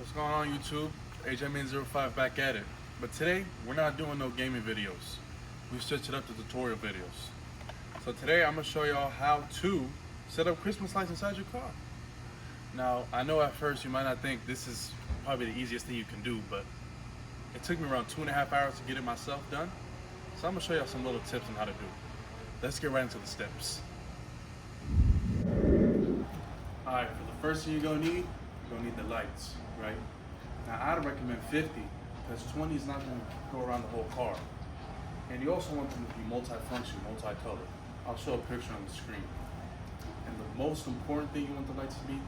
What's going on YouTube? HMN05 back at it. But today, we're not doing no gaming videos. We switched it up to tutorial videos. So today, I'm going to show y'all how to set up Christmas lights inside your car. Now, I know at first you might not think this is probably the easiest thing you can do, but it took me around 2.5 hours to get it myself done. So I'm going to show y'all some little tips on how to do it. Let's get right into the steps. Alright, for the first thing you're going to need the lights, right? Now I'd recommend 50 because 20 is not going to go around the whole car. And you also want them to be multi-function, multi-color. I'll show a picture on the screen. And the most important thing you want the lights to be,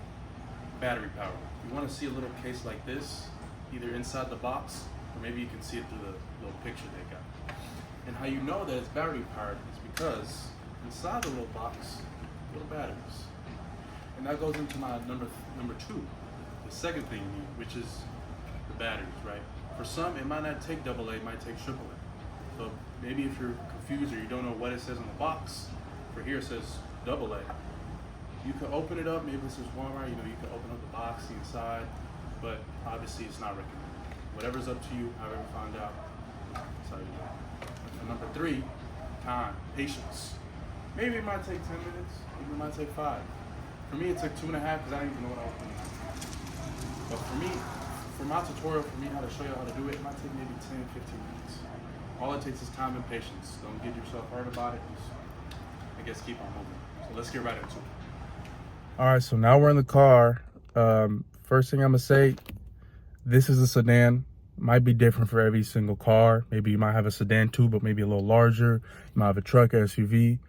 battery power. You want to see a little case like this, either inside the box, or maybe you can see it through the little picture they got. And how you know that it's battery powered is because inside the little box, little batteries. And that goes into my number two, the second thing you need, which is the batteries, right? For some, it might not take AA, it might take AAA. So maybe if you're confused or you don't know what it says on the box, for here it says AA. You can open it up, maybe this is Walmart, you can open up the box, see inside, but obviously it's not recommended. Whatever's up to you, however you find out, that's how you do it. And number three, time, patience. Maybe it might take 10 minutes, maybe it might take 5. For me, it took 2.5 because I didn't even know what I was doing. But for me, for my tutorial, for me how to show you how to do it, it might take maybe 10, 15 minutes. All it takes is time and patience. Don't get yourself hurt about it. Just, I guess, keep on moving. So let's get right into it. All right, so now we're in the car. First thing I'm gonna say, this is a sedan. Might be different for every single car. Maybe you might have a sedan too, but maybe a little larger. You might have a truck, SUV.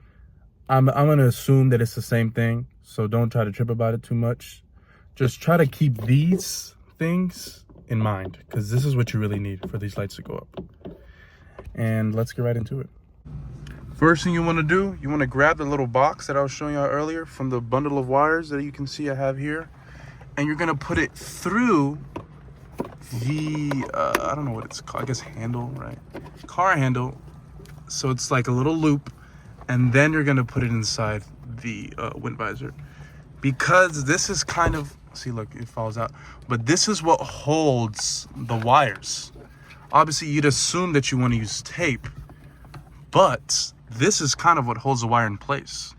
I'm gonna assume that it's the same thing, so don't try to trip about it too much. Just try to keep these things in mind, because this is what you really need for these lights to go up. And let's get right into it. First thing you want to do, you want to grab the little box that I was showing you earlier from the bundle of wires that you can see I have here, and you're gonna put it through the I don't know what it's called, I guess handle, right? Car handle. So it's like a little loop, and then you're gonna put it inside the wind visor, because this is kind of, see, look, it falls out, but this is what holds the wires. Obviously you'd assume that you want to use tape, but this is kind of what holds the wire in place.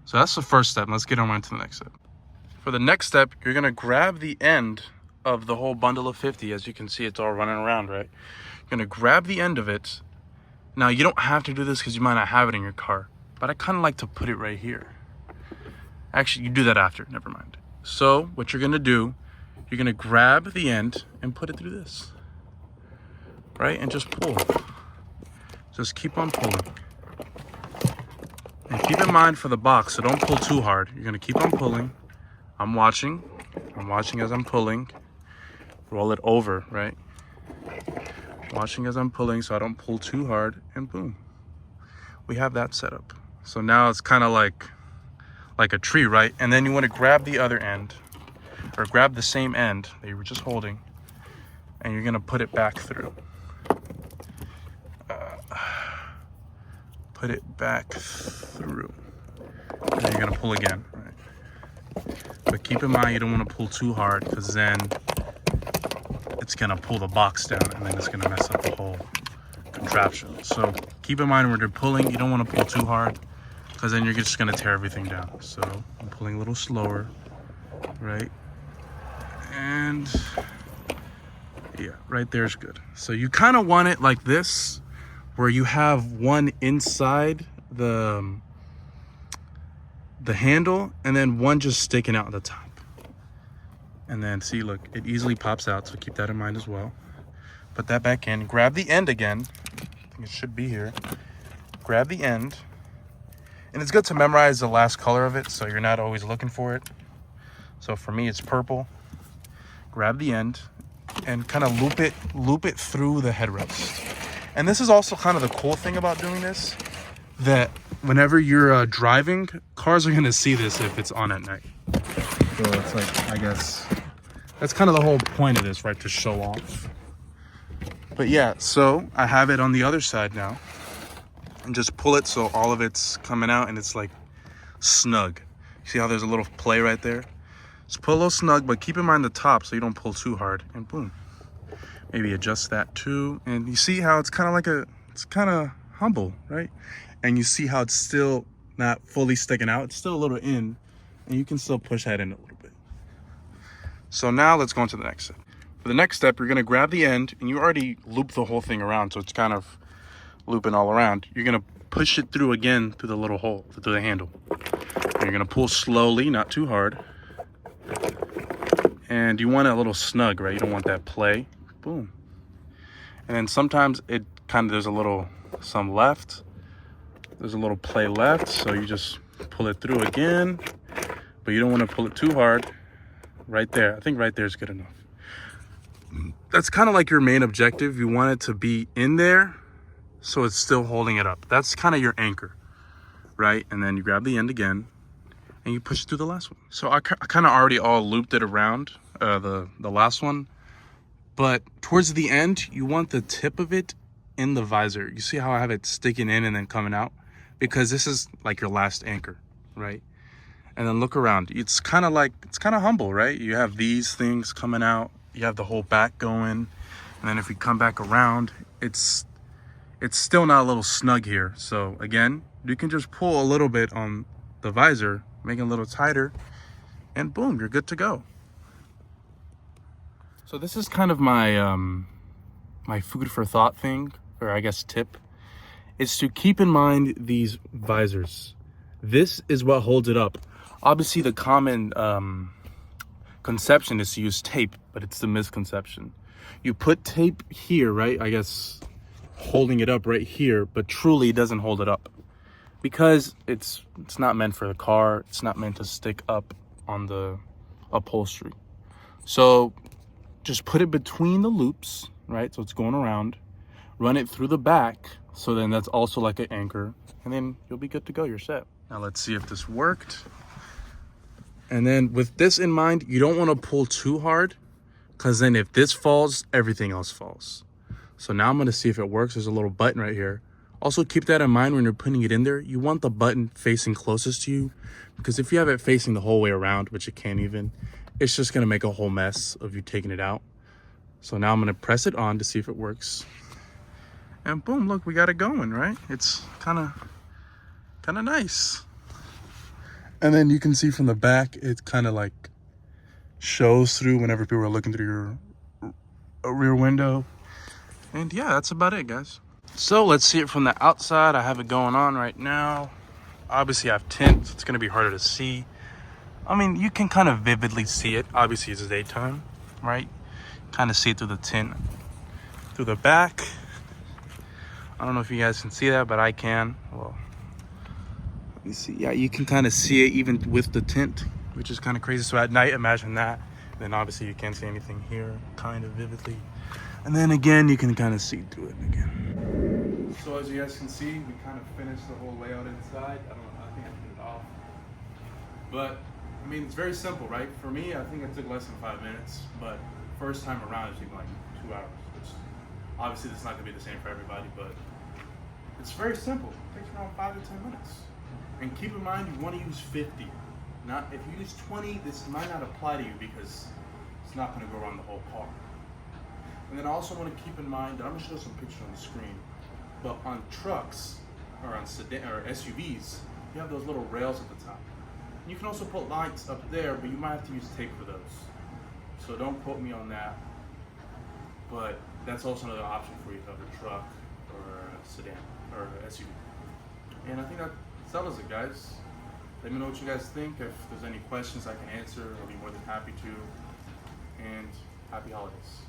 So that's the first step. Let's get on right to the next step. For the next step, you're gonna grab the end of the whole bundle of 50. As you can see, it's all running around, right? You're gonna grab the end of it. Now, you don't have to do this because you might not have it in your car, but I kind of like to put it right here. Actually, you do that after, never mind. So what you're gonna do, you're gonna grab the end and put it through this, right? And just pull. Just keep on pulling. And keep in mind for the box, so don't pull too hard. You're gonna keep on pulling. I'm watching as I'm pulling. Roll it over, right? Watching as I'm pulling so I don't pull too hard, and boom. We have that set up. So now it's kind of like a tree, right? And then you want to grab the other end, or grab the same end that you were just holding, and you're gonna put it back through. Put it back through. And then you're gonna pull again, right? But keep in mind you don't want to pull too hard, because then it's gonna pull the box down, and then it's gonna mess up the whole contraption. So keep in mind when you're pulling, you don't want to pull too hard, because then you're just gonna tear everything down. So I'm pulling a little slower, right? And yeah, right there is good. So you kind of want it like this, where you have one inside the handle, and then one just sticking out the top. And then see, look, it easily pops out, so keep that in mind as well. Put that back in, grab the end again. I think it should be here. Grab the end. And it's good to memorize the last color of it, so you're not always looking for it. So for me, it's purple. Grab the end and kind of loop it through the headrest. And this is also kind of the cool thing about doing this, that whenever you're driving, cars are gonna see this if it's on at night. So it's like, I guess, that's kind of the whole point of this, right? To show off. But yeah, so I have it on the other side now. And just pull it so all of it's coming out and it's like snug. See how there's a little play right there? Just pull a little snug, but keep in mind the top so you don't pull too hard. And boom. Maybe adjust that too. And you see how it's kind of like it's kind of humble, right? And you see how it's still not fully sticking out. It's still a little in, and you can still push that in a little bit. So now let's go on to the next step. For the next step, you're gonna grab the end, and you already looped the whole thing around, so it's kind of looping all around. You're gonna push it through again through the little hole, through the handle. And you're gonna pull slowly, not too hard. And you want it a little snug, right? You don't want that play. Boom. And then sometimes it kind of, there's some left. There's a little play left, so you just pull it through again, but you don't want to pull it too hard. Right there, I think right there is good enough. That's kind of like your main objective. You want it to be in there, so it's still holding it up. That's kind of your anchor, right? And then you grab the end again, and you push it through the last one. So I kind of already all looped it around the last one, but towards the end, you want the tip of it in the visor. You see how I have it sticking in and then coming out? Because this is like your last anchor, right? And then look around. It's kind of humble, right? You have these things coming out. You have the whole back going. And then if we come back around, it's still not a little snug here. So again, you can just pull a little bit on the visor, make it a little tighter, and boom, you're good to go. So this is kind of my my food for thought thing, or I guess tip, is to keep in mind these visors. This is what holds it up. Obviously the common conception is to use tape, but it's the misconception. You put tape here, right? I guess holding it up right here, but truly it doesn't hold it up because it's not meant for the car. It's not meant to stick up on the upholstery. So just put it between the loops, right? So it's going around, run it through the back. So then that's also like an anchor, and then you'll be good to go. You're set. Now let's see if this worked. And then with this in mind, you don't want to pull too hard, because then if this falls, everything else falls. So now I'm going to see if it works. There's a little button right here. Also keep that in mind when you're putting it in there. You want the button facing closest to you, because if you have it facing the whole way around, which it can't even, it's just going to make a whole mess of you taking it out. So now I'm going to press it on to see if it works. And boom, look, we got it going, right? It's kind of nice. And then you can see from the back, it kind of like shows through whenever people are looking through your rear window. And yeah, that's about it, guys. So let's see it from the outside. I have it going on right now. Obviously I have tint, so it's gonna be harder to see. I mean, you can kind of vividly see it. Obviously it's daytime, right? Kind of see it through the tint, through the back. I don't know if you guys can see that, but I can. Well, let me see. Yeah, you can kind of see it even with the tint, which is kind of crazy. So at night, imagine that. Then obviously you can't see anything here, kind of vividly. And then again, you can kind of see through it again. So as you guys can see, we kind of finished the whole layout inside. I think I put it off. But, I mean, it's very simple, right? For me, I think it took less than 5 minutes. But first time around, it took like 2 hours. Which obviously, it's not going to be the same for everybody, but it's very simple. It takes around 5 to 10 minutes. And keep in mind, you want to use 50. Not, if you use 20, this might not apply to you because it's not going to go around the whole car. And then I also want to keep in mind, I'm going to show some pictures on the screen, but on trucks or on sedan or SUVs, you have those little rails at the top. You can also put lights up there, but you might have to use tape for those. So don't quote me on that. But that's also another option for you if you have a truck or a sedan or a SUV. And I think that settles it, guys. Let me know what you guys think. If there's any questions I can answer, I'll be more than happy to. And happy holidays.